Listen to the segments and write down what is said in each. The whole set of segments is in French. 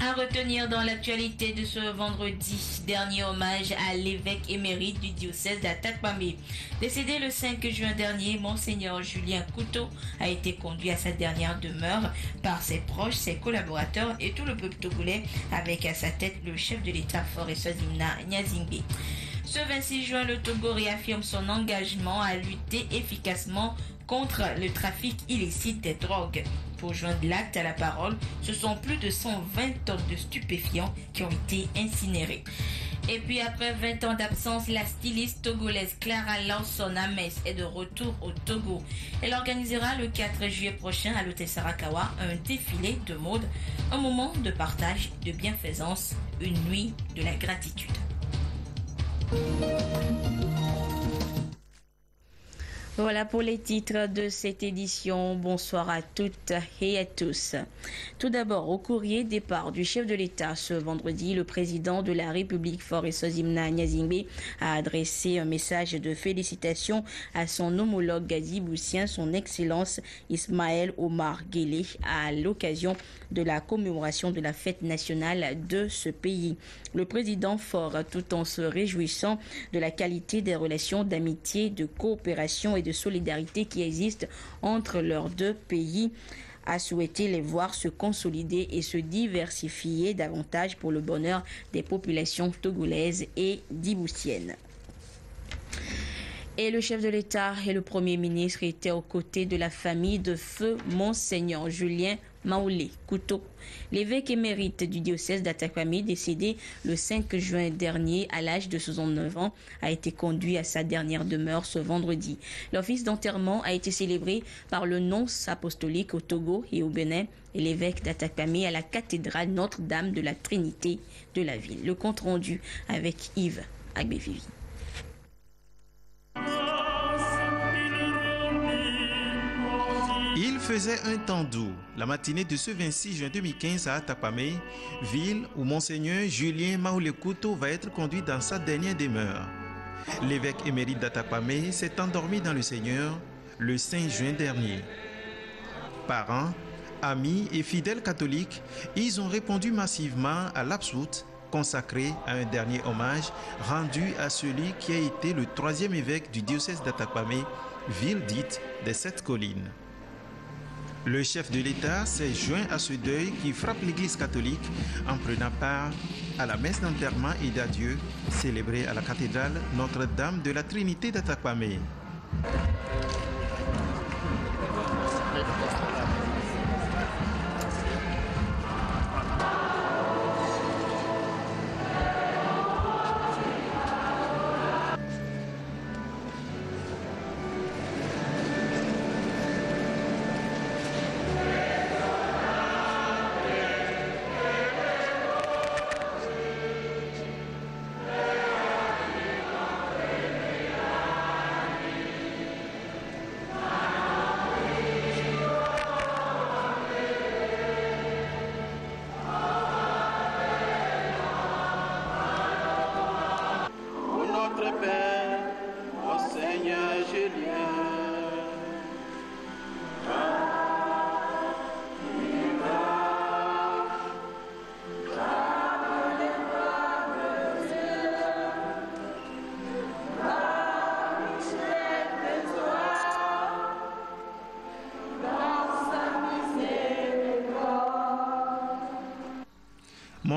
À retenir dans l'actualité de ce vendredi, dernier hommage à l'évêque émérite du diocèse d'Atakpamé. Décédé le 5 juin dernier, Monseigneur Julien Couteau a été conduit à sa dernière demeure par ses proches, ses collaborateurs et tout le peuple togolais, avec à sa tête le chef de l'État Faure Zimna Nyazingbe. Ce 26 juin, le Togo réaffirme son engagement à lutter efficacement contre le trafic illicite des drogues. Pour joindre l'acte à la parole, ce sont plus de 120 tonnes de stupéfiants qui ont été incinérés. Et puis après 20 ans d'absence, la styliste togolaise Clara Lawson Ames est de retour au Togo. Elle organisera le 4 juillet prochain à l'hôtel Sarakawa un défilé de mode, un moment de partage, de bienfaisance, une nuit de la gratitude. Voilà pour les titres de cette édition. Bonsoir à toutes et à tous. Tout d'abord, au courrier départ du chef de l'État ce vendredi, le président de la République Faure Zimna Nyazingbe a adressé un message de félicitations à son homologue djiboutien, son Excellence Ismaël Omar Guelleh, à l'occasion de la commémoration de la fête nationale de ce pays. Le président Faure, tout en se réjouissant de la qualité des relations d'amitié, de coopération et de solidarité qui existent entre leurs deux pays, a souhaité les voir se consolider et se diversifier davantage pour le bonheur des populations togolaises et djiboutiennes. Et le chef de l'État et le Premier ministre étaient aux côtés de la famille de feu Monseigneur Julien Maoulé Couteau, l'évêque émérite du diocèse d'Atakpamé, décédé le 5 juin dernier à l'âge de 69 ans, a été conduit à sa dernière demeure ce vendredi. L'office d'enterrement a été célébré par le nonce apostolique au Togo et au Bénin et l'évêque d'Atakpamé à la cathédrale Notre-Dame de la Trinité de la ville. Le compte rendu avec Yves Agbevivi. Il faisait un temps doux, la matinée de ce 26 juin 2015 à Atakpamé, ville où Monseigneur Julien Maoulé Couteau va être conduit dans sa dernière demeure. L'évêque émérite d'Atakpamé s'est endormi dans le Seigneur le 5 juin dernier. Parents, amis et fidèles catholiques, ils ont répondu massivement à l'absoute consacré à un dernier hommage rendu à celui qui a été le troisième évêque du diocèse d'Atakpamé, ville dite des Sept Collines. Le chef de l'État s'est joint à ce deuil qui frappe l'Église catholique en prenant part à la messe d'enterrement et d'adieu célébrée à la cathédrale Notre-Dame de la Trinité d'Atakpamé.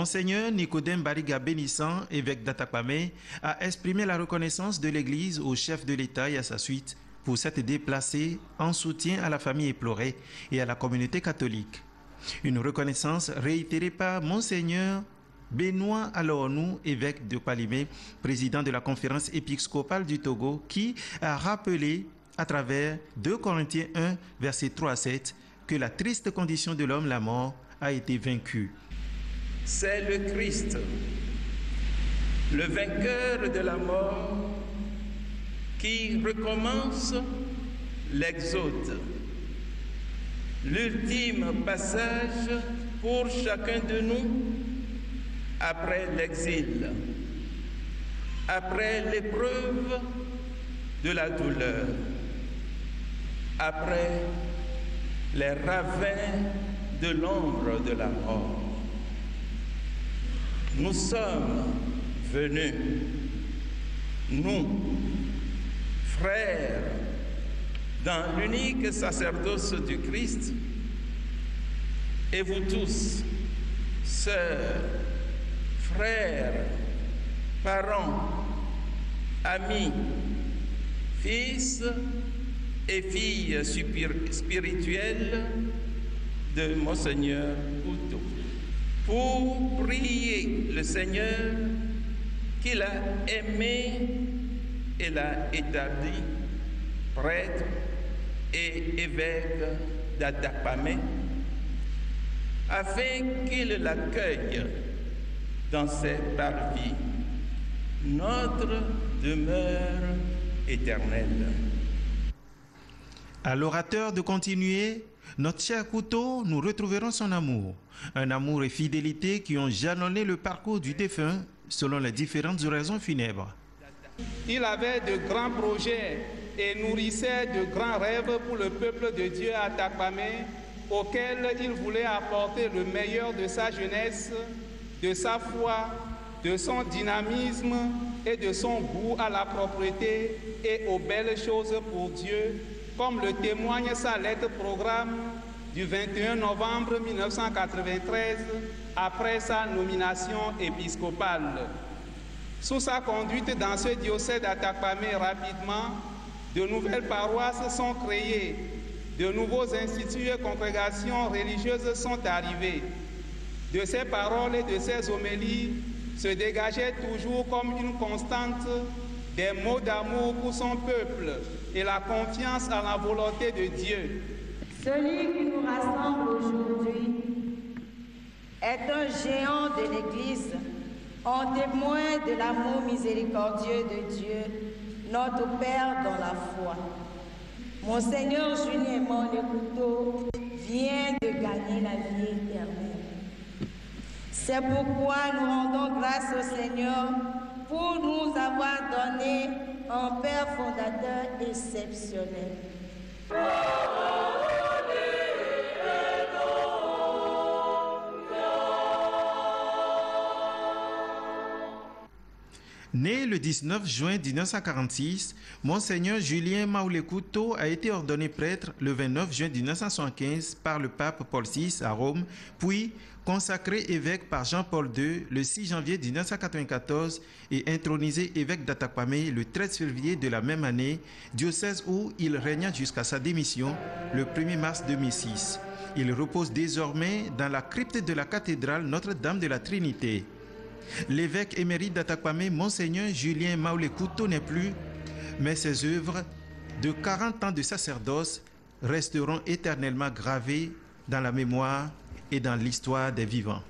Monseigneur Nicodème Bariga Bénissant, évêque d'Atakpamé, a exprimé la reconnaissance de l'Église au chef de l'État et à sa suite pour s'être déplacé en soutien à la famille éplorée et à la communauté catholique. Une reconnaissance réitérée par Monseigneur Benoît Alornou, évêque de Palimé, président de la conférence épiscopale du Togo, qui a rappelé à travers 2 Corinthiens 1, versets 3 à 7, que la triste condition de l'homme, la mort, a été vaincue. C'est le Christ, le vainqueur de la mort, qui recommence l'exode, l'ultime passage pour chacun de nous après l'exil, après l'épreuve de la douleur, après les ravins de l'ombre de la mort. nous sommes venus, nous, frères, dans l'unique sacerdoce du Christ, et vous tous, sœurs, frères, parents, amis, fils et filles spirituelles de Monseigneur Couto, pour prier le Seigneur qu'il a aimé et l'a établi prêtre et évêque d'Atakpamé, afin qu'il l'accueille dans ses parvis, notre demeure éternelle. À l'orateur de continuer, notre cher Couto, nous retrouverons son amour. Un amour et fidélité qui ont jalonné le parcours du défunt selon les différentes oraisons funèbres. Il avait de grands projets et nourrissait de grands rêves pour le peuple de Dieu à Atakpamé, auquel il voulait apporter le meilleur de sa jeunesse, de sa foi, de son dynamisme et de son goût à la propreté et aux belles choses pour Dieu, comme le témoigne sa lettre programme du 21 novembre 1993, après sa nomination épiscopale. Sous sa conduite dans ce diocèse d'Atakpamé, rapidement, de nouvelles paroisses sont créées, de nouveaux instituts et congrégations religieuses sont arrivés. De ses paroles et de ses homélies se dégageait toujours comme une constante des mots d'amour pour son peuple et la confiance en la volonté de Dieu. Celui qui nous rassemble aujourd'hui est un géant de l'Église, en témoin de l'amour miséricordieux de Dieu, notre Père dans la foi. Monseigneur Julien Maule Couto vient de gagner la vie éternelle. C'est pourquoi nous rendons grâce au Seigneur pour nous avoir donné un Père fondateur exceptionnel. Né le 19 juin 1946, Monseigneur Julien Maule Couto a été ordonné prêtre le 29 juin 1975 par le pape Paul VI à Rome, puis consacré évêque par Jean-Paul II le 6 janvier 1994 et intronisé évêque d'Atakpamé le 13 février de la même année, diocèse où il régna jusqu'à sa démission le 1er mars 2006. Il repose désormais dans la crypte de la cathédrale Notre-Dame de la Trinité. L'évêque émérite d'Atakpamé, Monseigneur Julien Maule Couto n'est plus, mais ses œuvres de 40 ans de sacerdoce resteront éternellement gravées dans la mémoire et dans l'histoire des vivants.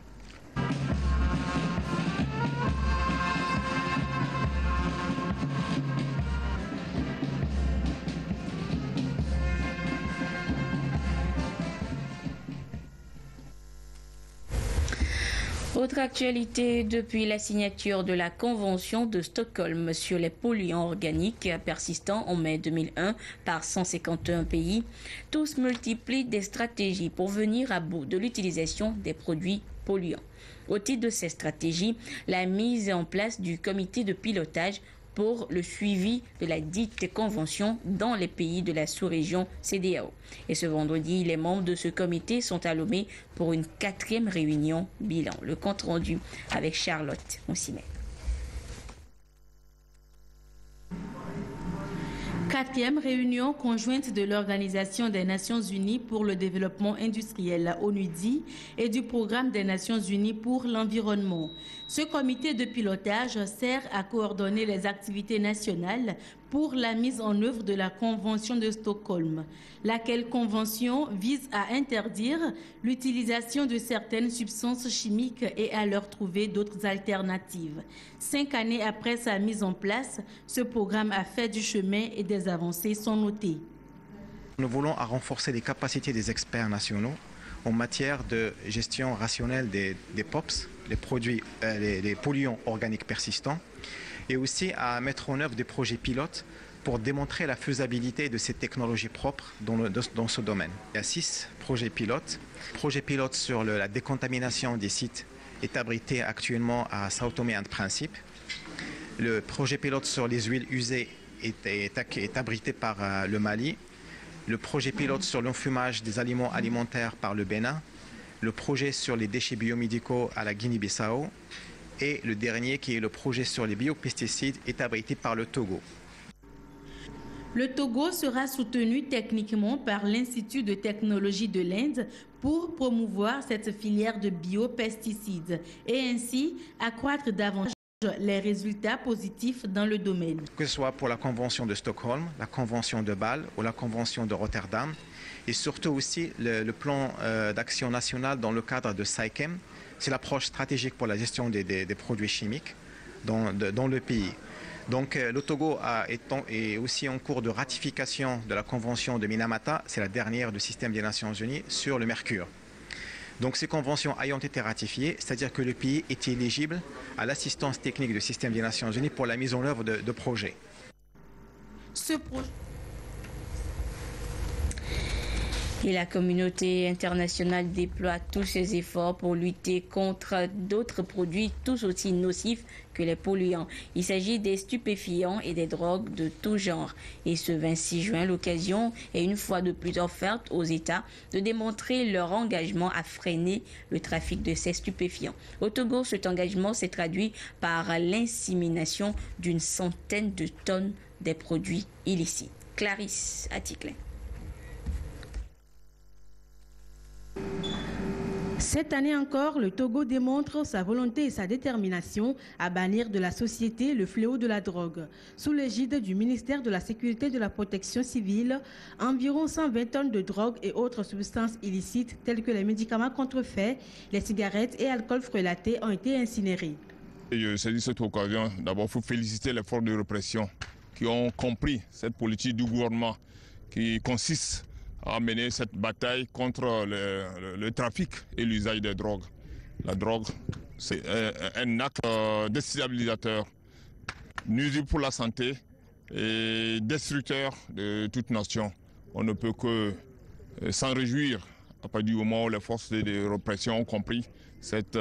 Autre actualité, depuis la signature de la Convention de Stockholm sur les polluants organiques persistants en mai 2001 par 151 pays, tous multiplient des stratégies pour venir à bout de l'utilisation des produits polluants. Au titre de ces stratégies, la mise en place du comité de pilotage pour le suivi de la dite convention dans les pays de la sous-région CEDEAO. Et ce vendredi, les membres de ce comité sont à Lomé pour une 4e réunion bilan. Le compte rendu avec Charlotte Monsimet. 4e réunion conjointe de l'Organisation des Nations Unies pour le développement industriel ONUDI et du Programme des Nations Unies pour l'environnement. Ce comité de pilotage sert à coordonner les activités nationales pour la mise en œuvre de la Convention de Stockholm, laquelle convention vise à interdire l'utilisation de certaines substances chimiques et à leur trouver d'autres alternatives. 5 années après sa mise en place, ce programme a fait du chemin et des avancées sont notées. Nous voulons renforcer les capacités des experts nationaux en matière de gestion rationnelle des POPs, les produits, les polluants organiques persistants, et aussi à mettre en œuvre des projets pilotes pour démontrer la faisabilité de ces technologies propres dans ce domaine. Il y a 6 projets pilotes sur la décontamination des sites est abrité actuellement à Sao Tomé and Principe. Le projet pilote sur les huiles usées est abrité par le Mali. Le projet pilote sur l'enfumage des aliments alimentaires par le Bénin. Le projet sur les déchets biomédicaux à la Guinée-Bissau. Et le dernier, qui est le projet sur les biopesticides, est abrité par le Togo. Le Togo sera soutenu techniquement par l'Institut de technologie de l'Inde pour promouvoir cette filière de biopesticides et ainsi accroître davantage les résultats positifs dans le domaine. Que ce soit pour la Convention de Stockholm, la Convention de Bâle ou la Convention de Rotterdam, et surtout aussi le plan d'action national dans le cadre de SAICEM, c'est l'approche stratégique pour la gestion des produits chimiques dans le pays. Donc le Togo est aussi en cours de ratification de la Convention de Minamata, c'est la dernière du système des Nations Unies sur le mercure. Donc ces conventions ayant été ratifiées, c'est-à-dire que le pays est éligible à l'assistance technique du système des Nations Unies pour la mise en œuvre de projets. Et la communauté internationale déploie tous ses efforts pour lutter contre d'autres produits tout aussi nocifs que les polluants. Il s'agit des stupéfiants et des drogues de tout genre. Et ce 26 juin, l'occasion est une fois de plus offerte aux États de démontrer leur engagement à freiner le trafic de ces stupéfiants. Au Togo, cet engagement s'est traduit par l'insémination d'une centaine de tonnes des produits illicites. Clarisse Atticlin. Cette année encore, le Togo démontre sa volonté et sa détermination à bannir de la société le fléau de la drogue. Sous l'égide du ministère de la Sécurité et de la Protection civile, environ 120 tonnes de drogue et autres substances illicites telles que les médicaments contrefaits, les cigarettes et alcool frelaté ont été incinérés. Je saisis cette occasion d'abord pour féliciter les forces de répression qui ont compris cette politique du gouvernement qui consiste à mener cette bataille contre le trafic et l'usage des drogues. La drogue, c'est un acte déstabilisateur, nuisible pour la santé et destructeur de toute nation. On ne peut que s'en réjouir à partir du moment où les forces de répression ont compris cette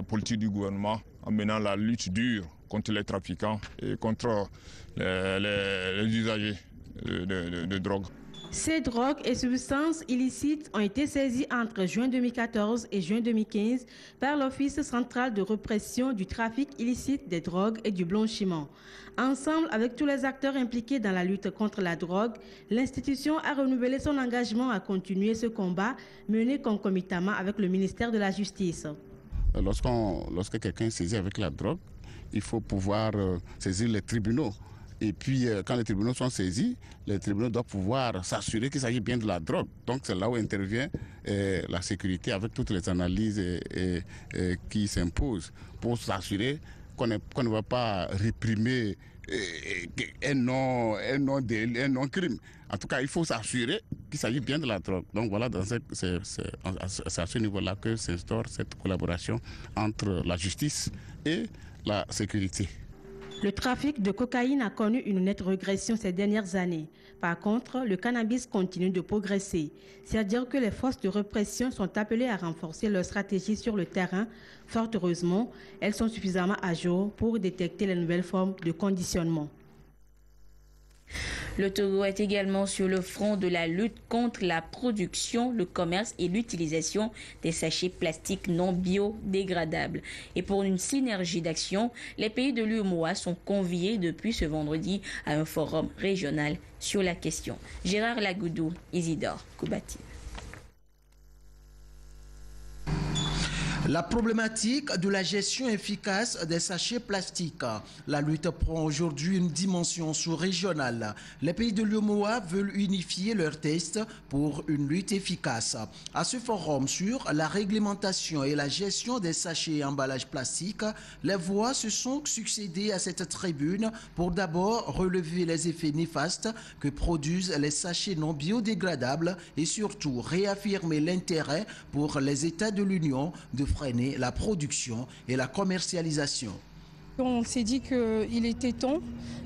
politique du gouvernement en menant la lutte dure contre les trafiquants et contre les usagers de drogue. Ces drogues et substances illicites ont été saisies entre juin 2014 et juin 2015 par l'Office central de répression du trafic illicite des drogues et du blanchiment. Ensemble avec tous les acteurs impliqués dans la lutte contre la drogue, l'institution a renouvelé son engagement à continuer ce combat mené concomitamment avec le ministère de la Justice. Lorsque quelqu'un est saisi avec la drogue, il faut pouvoir saisir les tribunaux. Et puis, quand les tribunaux sont saisis, les tribunaux doivent pouvoir s'assurer qu'il s'agit bien de la drogue. Donc, c'est là où intervient la sécurité avec toutes les analyses qui s'imposent pour s'assurer qu'on ne va pas réprimer un non-crime. En tout cas, il faut s'assurer qu'il s'agit bien de la drogue. Donc, voilà, c'est à ce niveau-là que s'instaure cette collaboration entre la justice et la sécurité. Le trafic de cocaïne a connu une nette régression ces dernières années. Par contre, le cannabis continue de progresser. C'est-à-dire que les forces de répression sont appelées à renforcer leur stratégie sur le terrain. Fort heureusement, elles sont suffisamment à jour pour détecter les nouvelles formes de conditionnement. Le Togo est également sur le front de la lutte contre la production, le commerce et l'utilisation des sachets plastiques non biodégradables. Et pour une synergie d'action, les pays de l'UEMOA sont conviés depuis ce vendredi à un forum régional sur la question. Gérard Lagoudou, Isidore Koubati. La problématique de la gestion efficace des sachets plastiques. La lutte prend aujourd'hui une dimension sous-régionale. Les pays de l'UEMOA veulent unifier leurs tests pour une lutte efficace. À ce forum sur la réglementation et la gestion des sachets et emballages plastiques, les voix se sont succédées à cette tribune pour d'abord relever les effets néfastes que produisent les sachets non biodégradables et surtout réaffirmer l'intérêt pour les États de l'Union de freiner la production et la commercialisation. On s'est dit qu'il était temps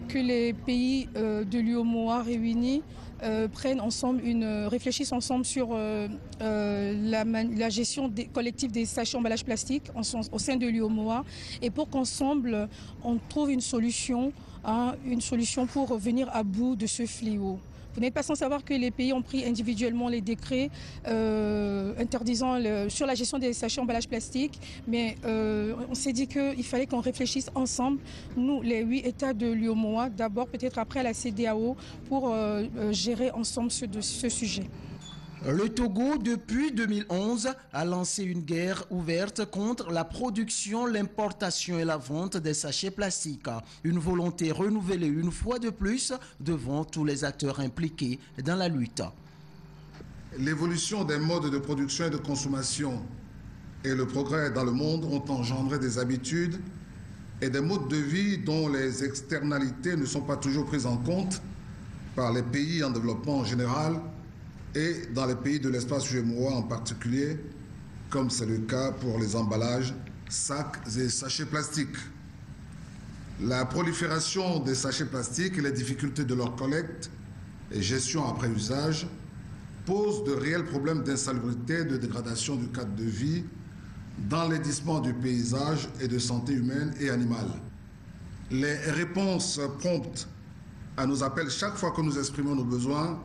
que les pays de l'UEMOA réunis réfléchissent ensemble sur la gestion collective des sachets emballages plastiques au sein de l'UEMOA et pour qu'ensemble on trouve une solution pour venir à bout de ce fléau. Vous n'êtes pas sans savoir que les pays ont pris individuellement les décrets interdisant sur la gestion des sachets emballages plastiques, mais on s'est dit qu'il fallait qu'on réfléchisse ensemble, nous les 8 États de l'UEMOA, d'abord peut-être après la CEDEAO, pour gérer ensemble ce sujet. Le Togo, depuis 2011, a lancé une guerre ouverte contre la production, l'importation et la vente des sachets plastiques. Une volonté renouvelée une fois de plus devant tous les acteurs impliqués dans la lutte. L'évolution des modes de production et de consommation et le progrès dans le monde ont engendré des habitudes et des modes de vie dont les externalités ne sont pas toujours prises en compte par les pays en développement en général et dans les pays de l'espace UEMOA en particulier, comme c'est le cas pour les emballages, sacs et sachets plastiques. La prolifération des sachets plastiques et les difficultés de leur collecte et gestion après usage posent de réels problèmes d'insalubrité, de dégradation du cadre de vie, d'enlaidissement du paysage et de santé humaine et animale. Les réponses promptes à nos appels chaque fois que nous exprimons nos besoins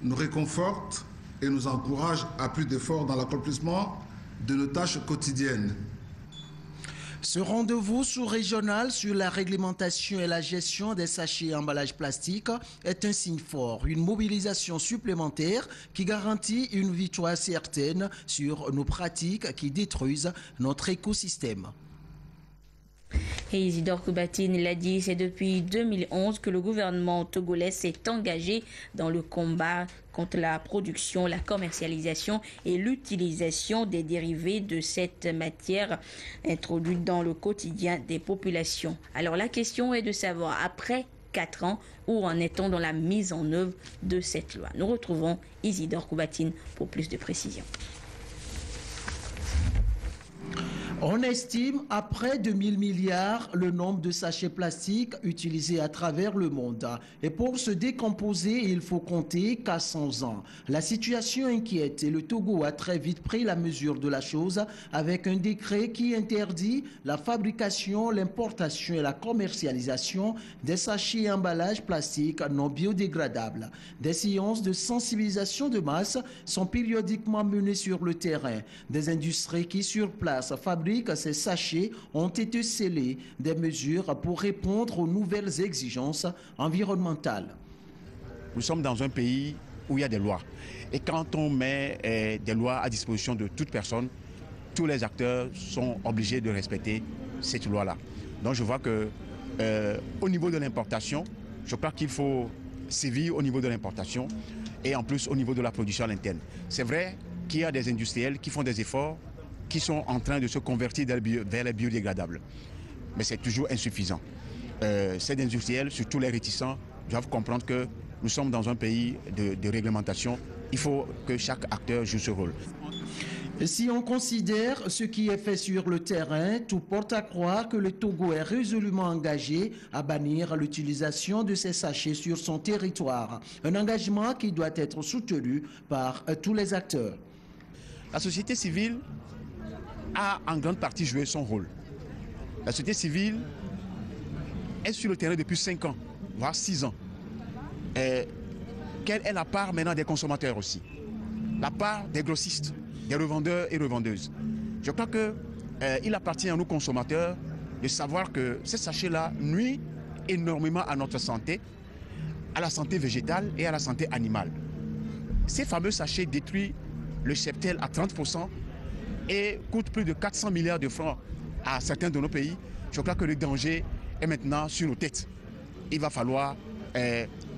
nous réconforte et nous encourage à plus d'efforts dans l'accomplissement de nos tâches quotidiennes. Ce rendez-vous sous-régional sur la réglementation et la gestion des sachets et emballages plastiques est un signe fort, une mobilisation supplémentaire qui garantit une victoire certaine sur nos pratiques qui détruisent notre écosystème. Et Isidore Coubatine l'a dit, c'est depuis 2011 que le gouvernement togolais s'est engagé dans le combat contre la production, la commercialisation et l'utilisation des dérivés de cette matière introduite dans le quotidien des populations. Alors la question est de savoir, après 4 ans, où en est-on dans la mise en œuvre de cette loi? Nous retrouvons Isidore Coubatine pour plus de précisions. On estime à près de 1000 milliards le nombre de sachets plastiques utilisés à travers le monde. Et pour se décomposer, il faut compter qu'à 100 ans. La situation inquiète et le Togo a très vite pris la mesure de la chose avec un décret qui interdit la fabrication, l'importation et la commercialisation des sachets et emballages plastiques non biodégradables. Des séances de sensibilisation de masse sont périodiquement menées sur le terrain. Des industries qui sur place fabriquent ces sachets ont été scellés des mesures pour répondre aux nouvelles exigences environnementales. Nous sommes dans un pays où il y a des lois. Et quand on met des lois à disposition de toute personne, tous les acteurs sont obligés de respecter cette loi-là. Donc je vois que au niveau de l'importation, je crois qu'il faut sévir au niveau de l'importation et en plus au niveau de la production à l'interne. C'est vrai qu'il y a des industriels qui font des efforts, qui sont en train de se convertir vers les biodégradables. Mais c'est toujours insuffisant. Ces industriels, surtout les réticents, doivent comprendre que nous sommes dans un pays de réglementation. Il faut que chaque acteur joue ce rôle. Si on considère ce qui est fait sur le terrain, tout porte à croire que le Togo est résolument engagé à bannir l'utilisation de ces sachets sur son territoire. Un engagement qui doit être soutenu par tous les acteurs. La société civile a en grande partie joué son rôle. La société civile est sur le terrain depuis 5 ans, voire 6 ans. Quelle est la part maintenant des consommateurs aussi? La part des grossistes, des revendeurs et revendeuses. Je crois qu'il appartient à nous consommateurs de savoir que ces sachets-là nuisent énormément à notre santé, à la santé végétale et à la santé animale. Ces fameux sachets détruisent le cheptel à 30%, et coûte plus de 400 milliards de francs à certains de nos pays. Je crois que le danger est maintenant sur nos têtes. Il va falloir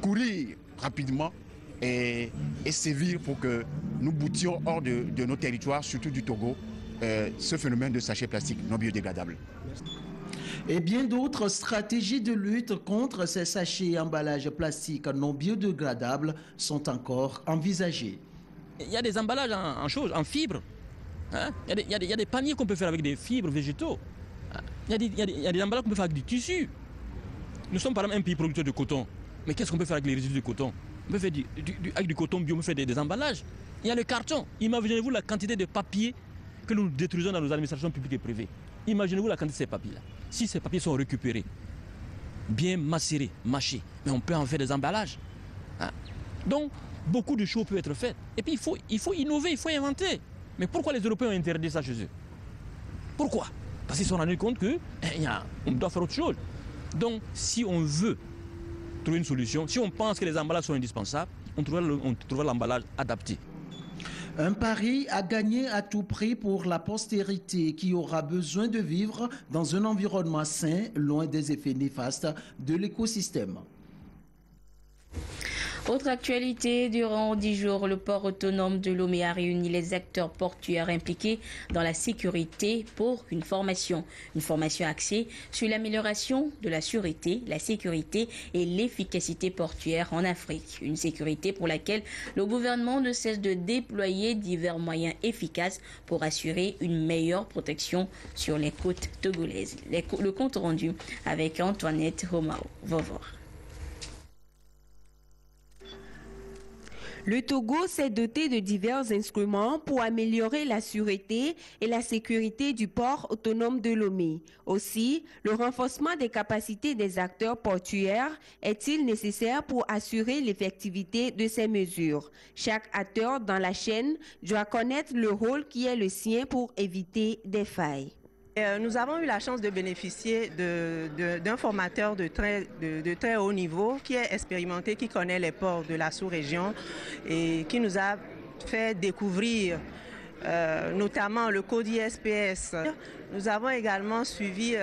courir rapidement et sévir pour que nous boutions hors de nos territoires, surtout du Togo, ce phénomène de sachets plastiques non biodégradables. Et bien d'autres stratégies de lutte contre ces sachets et emballages plastiques non biodégradables sont encore envisagées. Il y a des emballages en fibres. Hein? Il y a des paniers qu'on peut faire avec des fibres végétaux. Il y a des emballages qu'on peut faire avec du tissu. Nous sommes par exemple un pays producteur de coton. Mais qu'est-ce qu'on peut faire avec les résidus de coton? On peut faire avec du coton bio, on peut faire des emballages. Il y a le carton. Imaginez-vous la quantité de papiers que nous détruisons dans nos administrations publiques et privées. Imaginez-vous la quantité de ces papiers-là. Si ces papiers sont récupérés, bien macérés, mâchés, mais on peut en faire des emballages. Hein? Donc, beaucoup de choses peuvent être faites. Et puis, il faut innover, il faut inventer. Mais pourquoi les Européens ont interdit ça chez eux? Pourquoi? Parce qu'ils se sont rendus compte qu'on doit faire autre chose. Donc, si on veut trouver une solution, si on pense que les emballages sont indispensables, on trouvera l'emballage adapté. Un pari à gagner à tout prix pour la postérité qui aura besoin de vivre dans un environnement sain, loin des effets néfastes de l'écosystème. Autre actualité, durant 10 jours, le port autonome de Lomé a réuni les acteurs portuaires impliqués dans la sécurité pour une formation axée sur l'amélioration de la sûreté, la sécurité et l'efficacité portuaire en Afrique. Une sécurité pour laquelle le gouvernement ne cesse de déployer divers moyens efficaces pour assurer une meilleure protection sur les côtes togolaises. Le compte rendu avec Antoinette Romao-Vovor. Le Togo s'est doté de divers instruments pour améliorer la sûreté et la sécurité du port autonome de Lomé. Aussi, le renforcement des capacités des acteurs portuaires est-il nécessaire pour assurer l'effectivité de ces mesures? Chaque acteur dans la chaîne doit connaître le rôle qui est le sien pour éviter des failles. Nous avons eu la chance de bénéficier d'un formateur de très haut niveau qui est expérimenté, qui connaît les ports de la sous-région et qui nous a fait découvrir notamment le code ISPS. Nous avons également suivi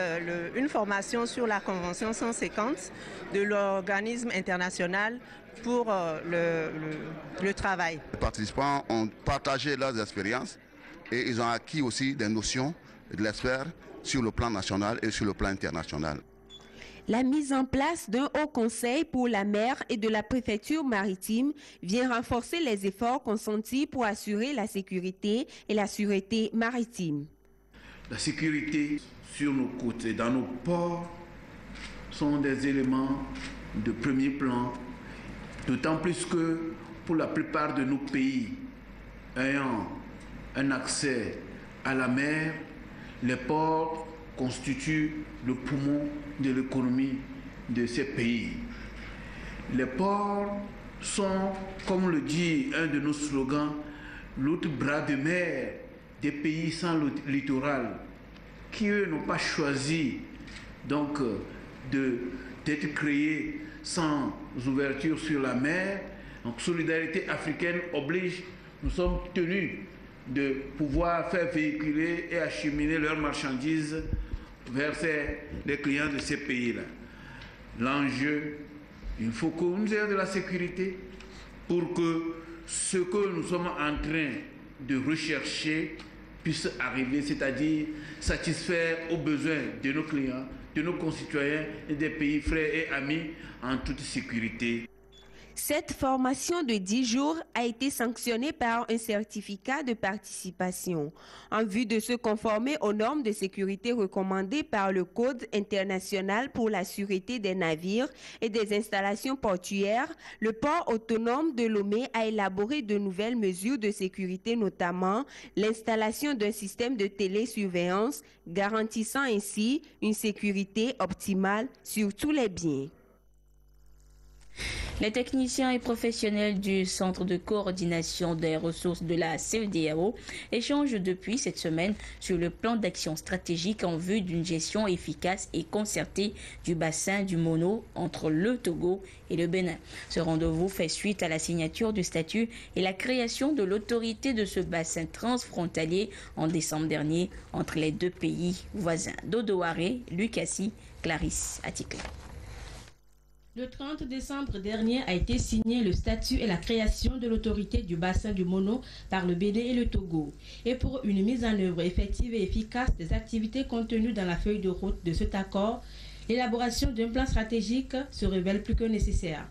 une formation sur la Convention 150 de l'organisme international pour le travail. Les participants ont partagé leurs expériences et ils ont acquis aussi des notions de l'expert sur le plan national et sur le plan international. La mise en place d'un haut conseil pour la mer et de la préfecture maritime vient renforcer les efforts consentis pour assurer la sécurité et la sûreté maritime. La sécurité sur nos côtes et dans nos ports sont des éléments de premier plan, d'autant plus que pour la plupart de nos pays ayant un accès à la mer, les ports constituent le poumon de l'économie de ces pays. Les ports sont, comme le dit un de nos slogans, l'autre bras de mer des pays sans littoral, qui eux n'ont pas choisi donc d'être créés sans ouverture sur la mer. Donc solidarité africaine oblige, nous sommes tenus de pouvoir faire véhiculer et acheminer leurs marchandises vers les clients de ces pays-là. L'enjeu, il faut que nous ayons de la sécurité pour que ce que nous sommes en train de rechercher puisse arriver, c'est-à-dire satisfaire aux besoins de nos clients, de nos concitoyens et des pays frères et amis en toute sécurité. Cette formation de 10 jours a été sanctionnée par un certificat de participation en vue de se conformer aux normes de sécurité recommandées par le Code international pour la sûreté des navires et des installations portuaires. Le port autonome de Lomé a élaboré de nouvelles mesures de sécurité, notamment l'installation d'un système de télésurveillance garantissant ainsi une sécurité optimale sur tous les biens. Les techniciens et professionnels du Centre de coordination des ressources de la CEDEAO échangent depuis cette semaine sur le plan d'action stratégique en vue d'une gestion efficace et concertée du bassin du Mono entre le Togo et le Bénin. Ce rendez-vous fait suite à la signature du statut et la création de l'autorité de ce bassin transfrontalier en décembre dernier entre les deux pays voisins. Dodo Haré, Lucassi, Clarisse Atikle. Le 30 décembre dernier a été signé le statut et la création de l'autorité du bassin du Mono par le Bénin et le Togo. Et pour une mise en œuvre effective et efficace des activités contenues dans la feuille de route de cet accord, l'élaboration d'un plan stratégique se révèle plus que nécessaire.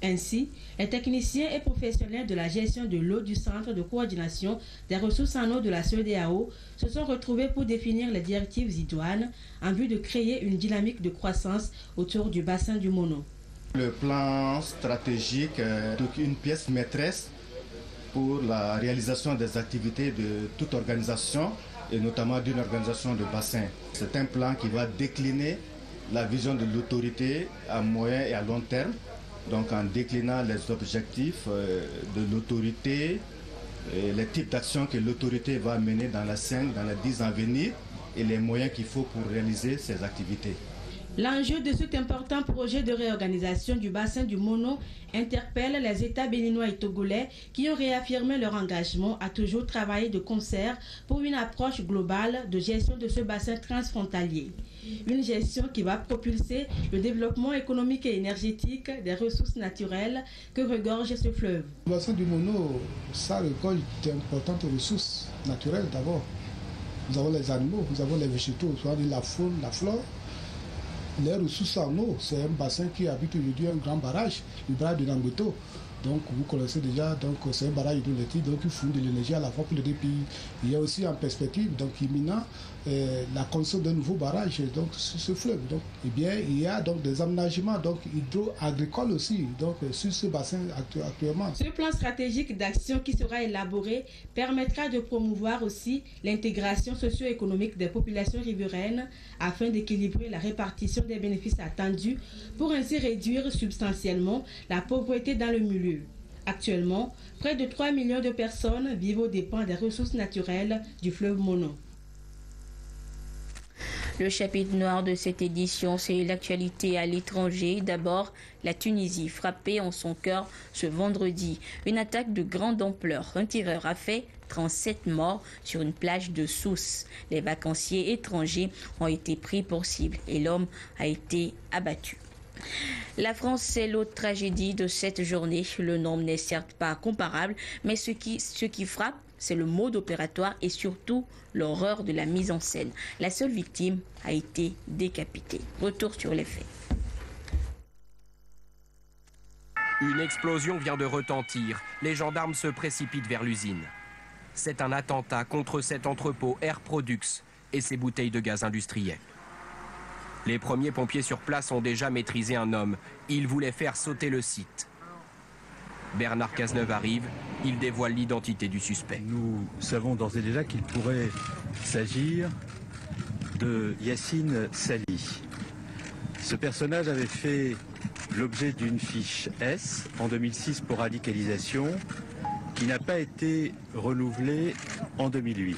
Ainsi, les techniciens et professionnels de la gestion de l'eau du Centre de coordination des ressources en eau de la CEDEAO se sont retrouvés pour définir les directives idoines en vue de créer une dynamique de croissance autour du bassin du Mono. Le plan stratégique est une pièce maîtresse pour la réalisation des activités de toute organisation et notamment d'une organisation de bassin. C'est un plan qui va décliner la vision de l'autorité à moyen et à long terme, donc en déclinant les objectifs de l'autorité, les types d'actions que l'autorité va mener dans la 5, dans les 10 ans à venir et les moyens qu'il faut pour réaliser ces activités. L'enjeu de cet important projet de réorganisation du bassin du Mono interpelle les États béninois et togolais qui ont réaffirmé leur engagement à toujours travailler de concert pour une approche globale de gestion de ce bassin transfrontalier. Une gestion qui va propulser le développement économique et énergétique des ressources naturelles que regorge ce fleuve. Le bassin du Mono, ça regorge d'importantes ressources naturelles d'abord. Nous avons les animaux, nous avons les végétaux, soit la faune, la flore. Les ressources en eau, c'est un bassin qui habite aujourd'hui un grand barrage, le barrage de Nangoto. Donc vous connaissez déjà, donc c'est un barrage hydroélectrique, donc il fournit de l'énergie à la fois pour les deux pays. Il y a aussi en perspective, donc imminent, la construction d'un nouveau barrage donc, sur ce fleuve. Donc, eh bien, il y a donc des aménagements donc, hydro-agricoles aussi donc, sur ce bassin actuellement. Ce plan stratégique d'action qui sera élaboré permettra de promouvoir aussi l'intégration socio-économique des populations riveraines afin d'équilibrer la répartition des bénéfices attendus pour ainsi réduire substantiellement la pauvreté dans le milieu. Actuellement, près de 3 millions de personnes vivent aux dépens des ressources naturelles du fleuve Mono. Le chapitre noir de cette édition, c'est l'actualité à l'étranger. D'abord, la Tunisie, frappée en son cœur ce vendredi. Une attaque de grande ampleur. Un tireur a fait 37 morts sur une plage de Sousse. Les vacanciers étrangers ont été pris pour cible et l'homme a été abattu. La France, c'est l'autre tragédie de cette journée. Le nombre n'est certes pas comparable, mais ce qui frappe, c'est le mode opératoire et surtout l'horreur de la mise en scène. La seule victime a été décapitée. Retour sur les faits. Une explosion vient de retentir. Les gendarmes se précipitent vers l'usine. C'est un attentat contre cet entrepôt Air Products et ses bouteilles de gaz industriel. Les premiers pompiers sur place ont déjà maîtrisé un homme. Il voulait faire sauter le site. Bernard Cazeneuve arrive, il dévoile l'identité du suspect. Nous savons d'ores et déjà qu'il pourrait s'agir de Yacine Sali. Ce personnage avait fait l'objet d'une fiche S en 2006 pour radicalisation qui n'a pas été renouvelée en 2008.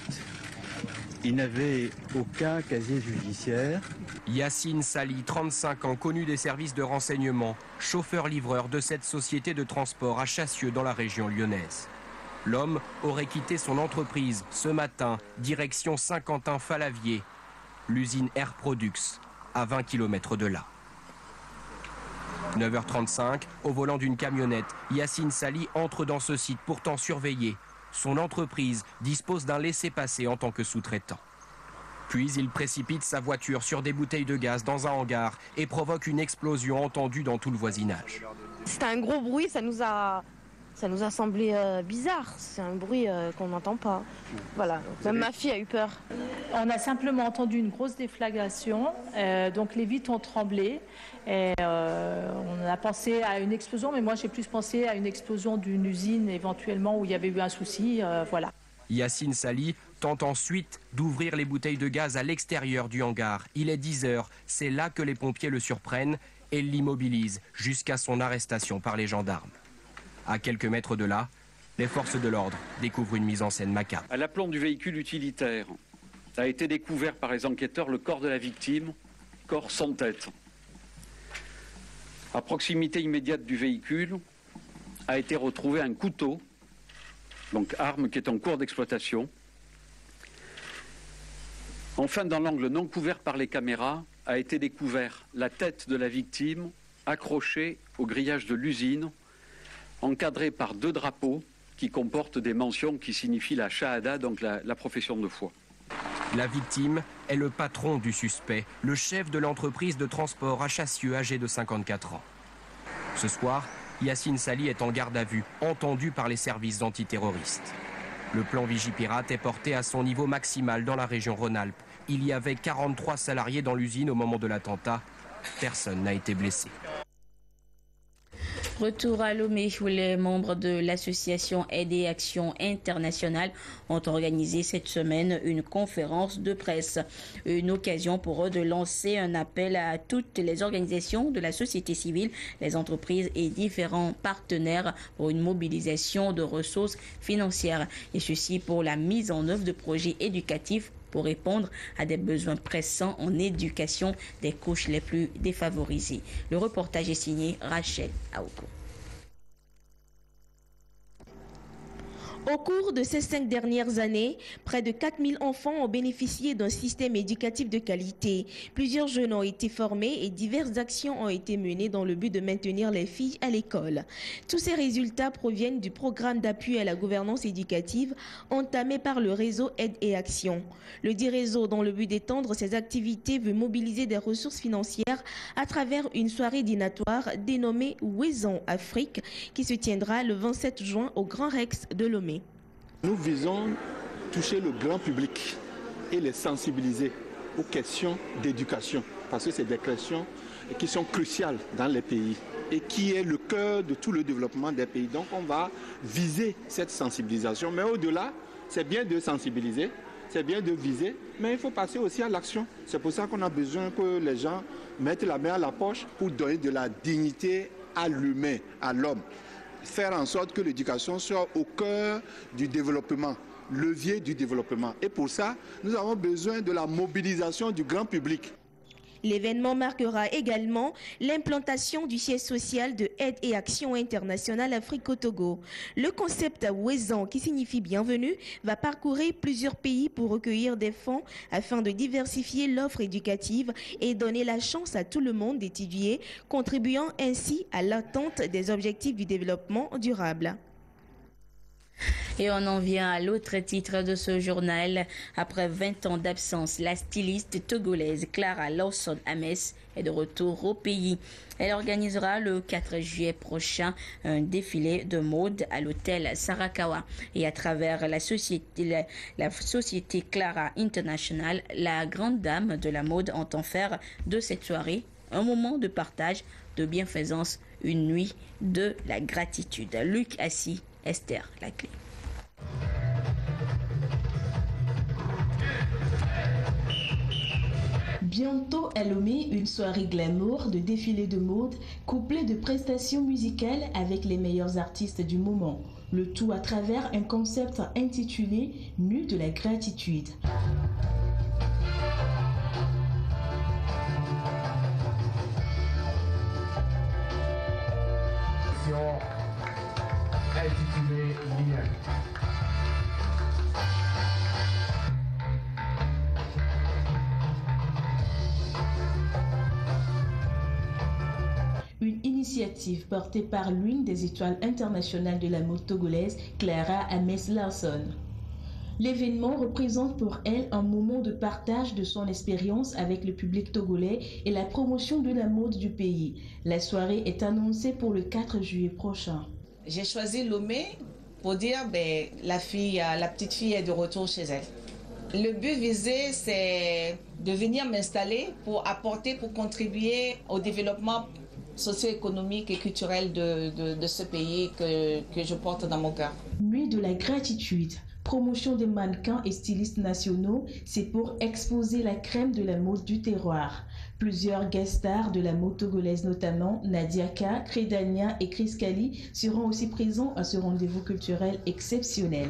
Il n'avait aucun casier judiciaire. Yacine Sali, 35 ans, connu des services de renseignement, chauffeur-livreur de cette société de transport à Chassieux dans la région lyonnaise. L'homme aurait quitté son entreprise ce matin, direction Saint-Quentin-Falavier, l'usine Air Products, à 20 km de là. 9h35, au volant d'une camionnette, Yacine Sali entre dans ce site pourtant surveillé. Son entreprise dispose d'un laissez-passer en tant que sous-traitant. Puis il précipite sa voiture sur des bouteilles de gaz dans un hangar et provoque une explosion entendue dans tout le voisinage. C'était un gros bruit, ça nous a semblé bizarre. C'est un bruit qu'on n'entend pas. Voilà, même ma fille a eu peur. On a simplement entendu une grosse déflagration, donc les vitres ont tremblé. Et on a pensé à une explosion, mais moi j'ai plus pensé à une explosion d'une usine éventuellement où il y avait eu un souci, voilà. Yacine Sali tente ensuite d'ouvrir les bouteilles de gaz à l'extérieur du hangar. Il est 10h, c'est là que les pompiers le surprennent et l'immobilisent jusqu'à son arrestation par les gendarmes. À quelques mètres de là, les forces de l'ordre découvrent une mise en scène macabre. À l'aplomb du véhicule utilitaire a été découvert par les enquêteurs le corps de la victime, corps sans tête. À proximité immédiate du véhicule a été retrouvé un couteau, donc arme qui est en cours d'exploitation. Enfin, dans l'angle non couvert par les caméras, a été découvert la tête de la victime accrochée au grillage de l'usine, encadrée par 2 drapeaux qui comportent des mentions qui signifient la shahada, donc la profession de foi. La victime est le patron du suspect, le chef de l'entreprise de transport à Chassieux, âgé de 54 ans. Ce soir, Yacine Sali est en garde à vue, entendu par les services antiterroristes. Le plan Vigipirate est porté à son niveau maximal dans la région Rhône-Alpes. Il y avait 43 salariés dans l'usine au moment de l'attentat. Personne n'a été blessé. Retour à Lomé où les membres de l'association Aide et Action Internationale ont organisé cette semaine une conférence de presse. Une occasion pour eux de lancer un appel à toutes les organisations de la société civile, les entreprises et différents partenaires pour une mobilisation de ressources financières. Et ceci pour la mise en œuvre de projets éducatifs pour répondre à des besoins pressants en éducation des couches les plus défavorisées. Le reportage est signé Rachel Aouko. Au cours de ces 5 dernières années, près de 4000 enfants ont bénéficié d'un système éducatif de qualité. Plusieurs jeunes ont été formés et diverses actions ont été menées dans le but de maintenir les filles à l'école. Tous ces résultats proviennent du programme d'appui à la gouvernance éducative entamé par le réseau Aide et Action. Le dit réseau, dans le but d'étendre ses activités, veut mobiliser des ressources financières à travers une soirée dînatoire dénommée Wezon Afrique qui se tiendra le 27 juin au Grand Rex de Lomé. Nous visons toucher le grand public et les sensibiliser aux questions d'éducation, parce que c'est des questions qui sont cruciales dans les pays et qui est le cœur de tout le développement des pays. Donc on va viser cette sensibilisation, mais au-delà, c'est bien de sensibiliser, c'est bien de viser, mais il faut passer aussi à l'action. C'est pour ça qu'on a besoin que les gens mettent la main à la poche pour donner de la dignité à l'humain, à l'homme. Faire en sorte que l'éducation soit au cœur du développement, levier du développement. Et pour ça, nous avons besoin de la mobilisation du grand public. L'événement marquera également l'implantation du siège social de Aide et Action Internationale Afrique au Togo. Le concept Wezon, qui signifie bienvenue, va parcourir plusieurs pays pour recueillir des fonds afin de diversifier l'offre éducative et donner la chance à tout le monde d'étudier, contribuant ainsi à l'atteinte des objectifs du développement durable. Et on en vient à l'autre titre de ce journal. Après 20 ans d'absence, la styliste togolaise Clara Lawson Ames est de retour au pays. Elle organisera le 4 juillet prochain un défilé de mode à l'hôtel Sarakawa. Et à travers la société Clara International, la grande dame de la mode entend faire de cette soirée un moment de partage, de bienfaisance, une nuit de la gratitude. Luc Assis, Esther Laclé. Bientôt à Lomé, une soirée glamour de défilé de mode couplée de prestations musicales avec les meilleurs artistes du moment. Le tout à travers un concept intitulé « Nu de la gratitude ». Intitulé Lien. Une initiative portée par l'une des étoiles internationales de la mode togolaise, Clara Ames Lawson. L'événement représente pour elle un moment de partage de son expérience avec le public togolais et la promotion de la mode du pays. La soirée est annoncée pour le 4 juillet prochain. J'ai choisi Lomé pour dire la petite fille est de retour chez elle. Le but visé, c'est de venir m'installer pour apporter, pour contribuer au développement socio-économique et culturel de ce pays que je porte dans mon cœur. Nuit de la gratitude, promotion des mannequins et stylistes nationaux, c'est pour exposer la crème de la mode du terroir. Plusieurs guest stars de la mode togolaise, notamment Nadia Ka, Crédania et Chris Kali, seront aussi présents à ce rendez-vous culturel exceptionnel.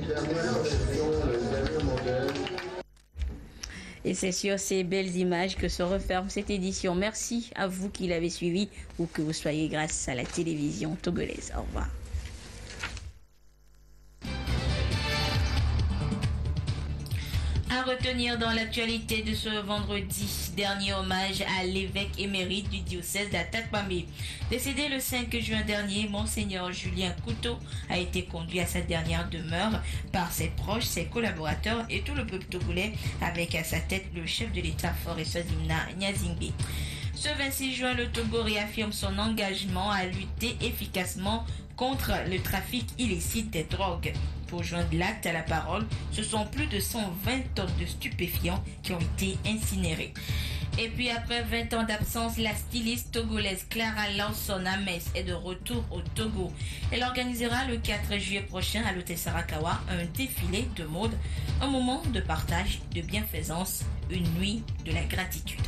Et c'est sur ces belles images que se referme cette édition. Merci à vous qui l'avez suivi ou que vous soyez grâce à la télévision togolaise. Au revoir. À retenir dans l'actualité de ce vendredi, dernier hommage à l'évêque émérite du diocèse d'Atakpamé. Décédé le 5 juin dernier, Monseigneur Julien Couteau a été conduit à sa dernière demeure par ses proches, ses collaborateurs et tout le peuple togolais, avec à sa tête le chef de l'État Faure Swazimna Nyazingbe. Ce 26 juin, le Togo réaffirme son engagement à lutter efficacement contre le trafic illicite des drogues. Pour joindre l'acte à la parole, ce sont plus de 120 tonnes de stupéfiants qui ont été incinérés. Et puis après 20 ans d'absence, la styliste togolaise Clara Lansona Metz est de retour au Togo. Elle organisera le 4 juillet prochain à l'hôtel Sarakawa un défilé de mode, un moment de partage, de bienfaisance, une nuit de la gratitude.